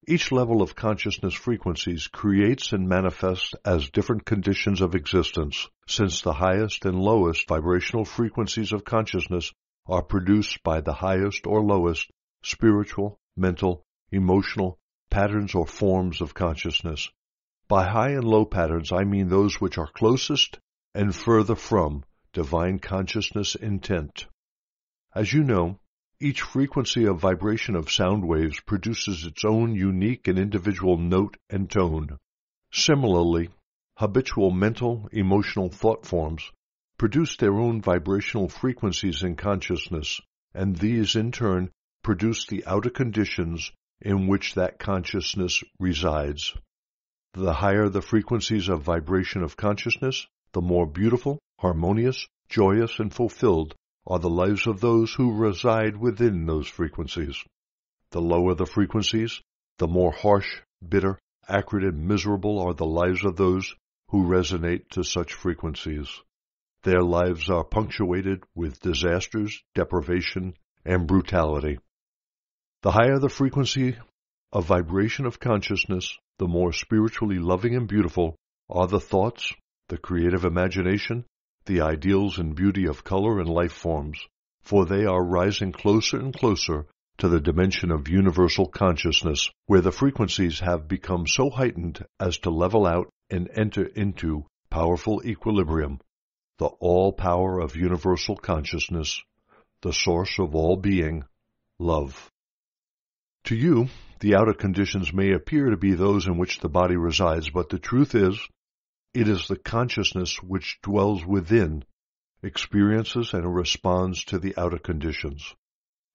Each level of consciousness frequencies creates and manifests as different conditions of existence, since the highest and lowest vibrational frequencies of consciousness are produced by the highest or lowest spiritual, mental, emotional patterns or forms of consciousness. By high and low patterns, I mean those which are closest and further from divine consciousness intent. As you know, each frequency of vibration of sound waves produces its own unique and individual note and tone. Similarly, habitual mental, emotional thought forms produce their own vibrational frequencies in consciousness, and these in turn produce the outer conditions in which that consciousness resides. The higher the frequencies of vibration of consciousness, the more beautiful, harmonious, joyous, and fulfilled are the lives of those who reside within those frequencies. The lower the frequencies, the more harsh, bitter, acrid, and miserable are the lives of those who resonate to such frequencies. Their lives are punctuated with disasters, deprivation, and brutality. The higher the frequency of vibration of consciousness, the more spiritually loving and beautiful are the thoughts, the creative imagination, the ideals and beauty of color and life forms, for they are rising closer and closer to the dimension of universal consciousness, where the frequencies have become so heightened as to level out and enter into powerful equilibrium, the all-power of universal consciousness, the source of all being, love. To you, the outer conditions may appear to be those in which the body resides, but the truth is, it is the consciousness which dwells within, experiences and responds to the outer conditions.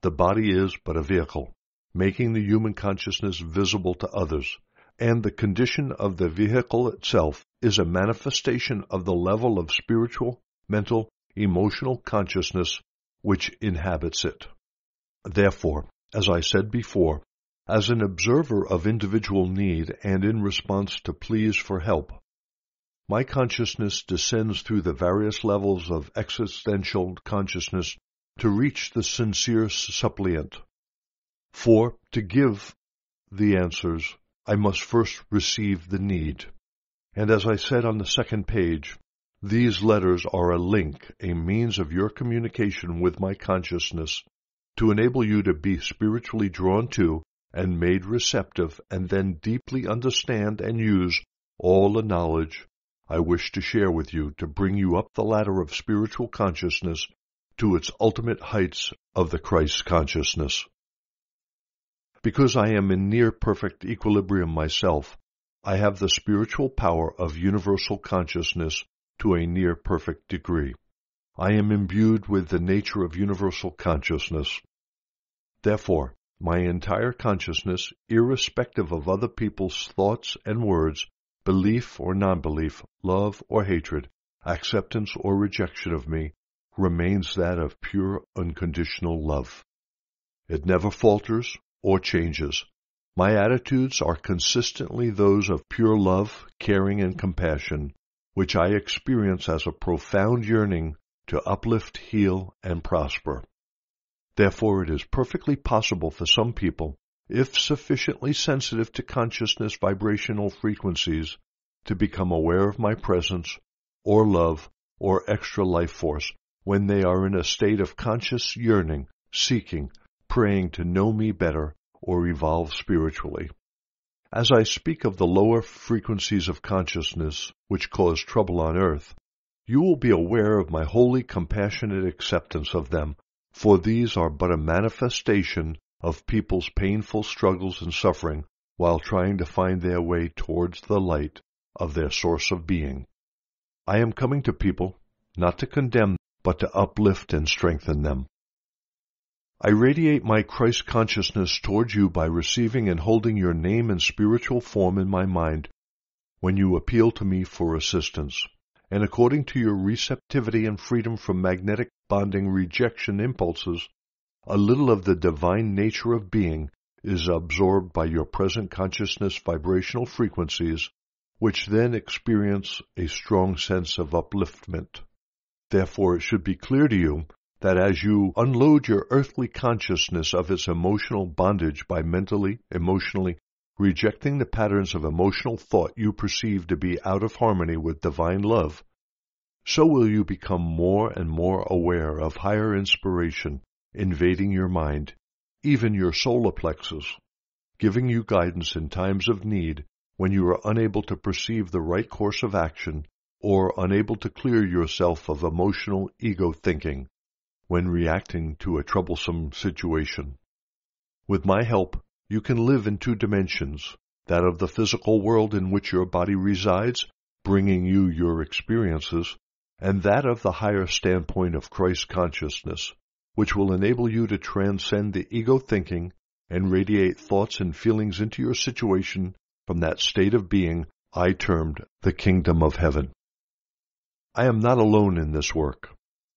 The body is but a vehicle, making the human consciousness visible to others, and the condition of the vehicle itself is a manifestation of the level of spiritual, mental, emotional consciousness which inhabits it. Therefore, as I said before, as an observer of individual need and in response to pleas for help, my consciousness descends through the various levels of existential consciousness to reach the sincere suppliant. For, to give the answers, I must first receive the need. And as I said on the second page, these letters are a link, a means of your communication with my consciousness to enable you to be spiritually drawn to and made receptive and then deeply understand and use all the knowledge I wish to share with you to bring you up the ladder of spiritual consciousness to its ultimate heights of the Christ consciousness. Because I am in near-perfect equilibrium myself, I have the spiritual power of universal consciousness to a near-perfect degree. I am imbued with the nature of universal consciousness. Therefore, my entire consciousness, irrespective of other people's thoughts and words, belief or non-belief, love or hatred, acceptance or rejection of me, remains that of pure unconditional love. It never falters or changes. My attitudes are consistently those of pure love, caring, and compassion, which I experience as a profound yearning to uplift, heal, and prosper. Therefore, it is perfectly possible for some people, if sufficiently sensitive to consciousness vibrational frequencies, to become aware of my presence, or love, or extra life force, when they are in a state of conscious yearning, seeking, praying to know me better, or evolve spiritually. As I speak of the lower frequencies of consciousness which cause trouble on earth, you will be aware of my wholly compassionate acceptance of them, for these are but a manifestation of people's painful struggles and suffering while trying to find their way towards the light of their source of being. I am coming to people, not to condemn, but to uplift and strengthen them. I radiate my Christ consciousness towards you by receiving and holding your name and spiritual form in my mind when you appeal to me for assistance. And according to your receptivity and freedom from magnetic bonding rejection impulses, a little of the divine nature of being is absorbed by your present consciousness vibrational frequencies, which then experience a strong sense of upliftment. Therefore, it should be clear to you that as you unload your earthly consciousness of its emotional bondage by mentally, emotionally, rejecting the patterns of emotional thought you perceive to be out of harmony with divine love, so will you become more and more aware of higher inspiration invading your mind, even your solar plexus, giving you guidance in times of need when you are unable to perceive the right course of action or unable to clear yourself of emotional ego thinking when reacting to a troublesome situation. With my help, you can live in 2 dimensions, that of the physical world in which your body resides, bringing you your experiences, and that of the higher standpoint of Christ consciousness, which will enable you to transcend the ego thinking and radiate thoughts and feelings into your situation from that state of being I termed the kingdom of heaven. I am not alone in this work.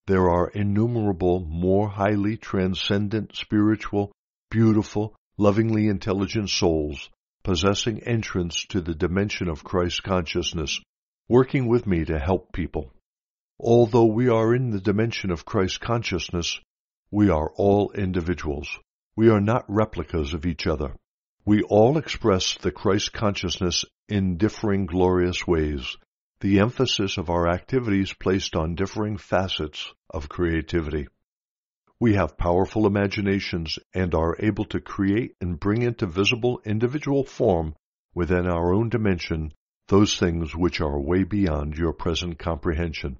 There are innumerable more highly transcendent, spiritual, beautiful, lovingly intelligent souls possessing entrance to the dimension of Christ consciousness, working with me to help people. Although we are in the dimension of Christ consciousness, we are all individuals. We are not replicas of each other. We all express the Christ consciousness in differing glorious ways, the emphasis of our activities placed on differing facets of creativity. We have powerful imaginations and are able to create and bring into visible individual form within our own dimension those things which are way beyond your present comprehension.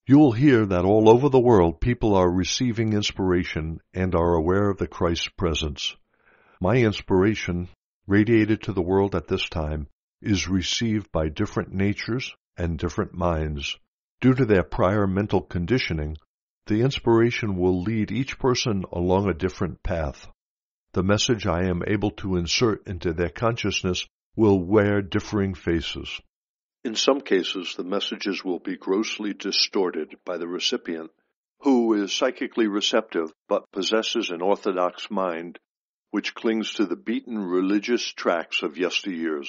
You will hear that all over the world people are receiving inspiration and are aware of the Christ presence. My inspiration, radiated to the world at this time, is received by different natures and different minds. Due to their prior mental conditioning, the inspiration will lead each person along a different path. The message I am able to insert into their consciousness will wear differing faces. In some cases, the messages will be grossly distorted by the recipient, who is psychically receptive but possesses an orthodox mind which clings to the beaten religious tracks of yesteryears.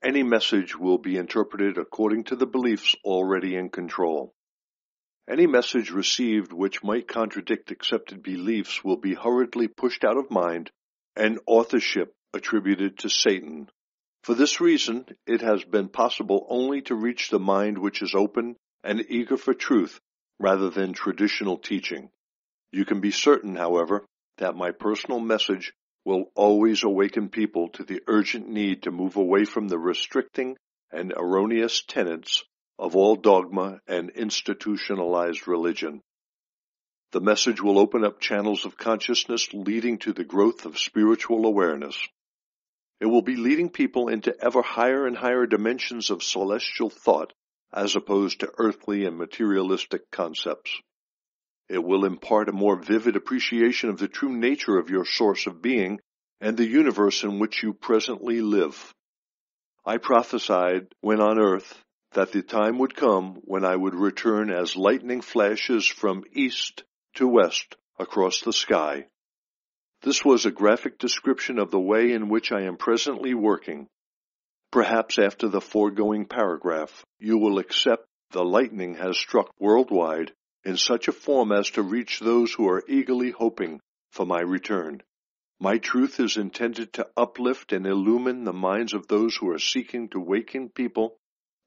Any message will be interpreted according to the beliefs already in control. Any message received which might contradict accepted beliefs will be hurriedly pushed out of mind and authorship attributed to Satan. For this reason, it has been possible only to reach the mind which is open and eager for truth rather than traditional teaching. You can be certain, however, that my personal message will always awaken people to the urgent need to move away from the restricting and erroneous tenets of all dogma and institutionalized religion. The message will open up channels of consciousness leading to the growth of spiritual awareness. It will be leading people into ever higher and higher dimensions of celestial thought as opposed to earthly and materialistic concepts. It will impart a more vivid appreciation of the true nature of your source of being and the universe in which you presently live. I prophesied when on earth that the time would come when I would return as lightning flashes from east to west across the sky. This was a graphic description of the way in which I am presently working. Perhaps after the foregoing paragraph, you will accept the lightning has struck worldwide in such a form as to reach those who are eagerly hoping for my return. My truth is intended to uplift and illumine the minds of those who are seeking to waken people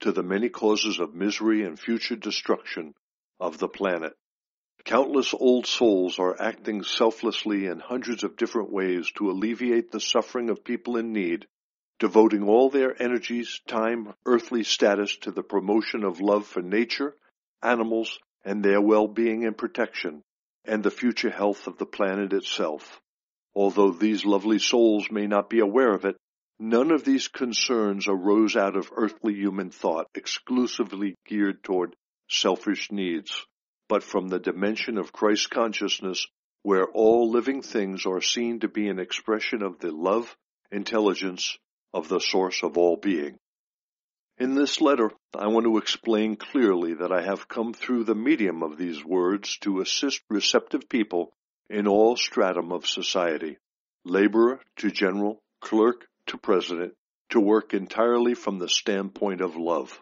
to the many causes of misery and future destruction of the planet. Countless old souls are acting selflessly in hundreds of different ways to alleviate the suffering of people in need, devoting all their energies, time, earthly status to the promotion of love for nature, animals, and their well-being and protection, and the future health of the planet itself. Although these lovely souls may not be aware of it, none of these concerns arose out of earthly human thought exclusively geared toward selfish needs, but from the dimension of Christ consciousness where all living things are seen to be an expression of the love, intelligence of the source of all being. In this letter, I want to explain clearly that I have come through the medium of these words to assist receptive people in all stratum of society, laborer to general, clerk to president, to work entirely from the standpoint of love.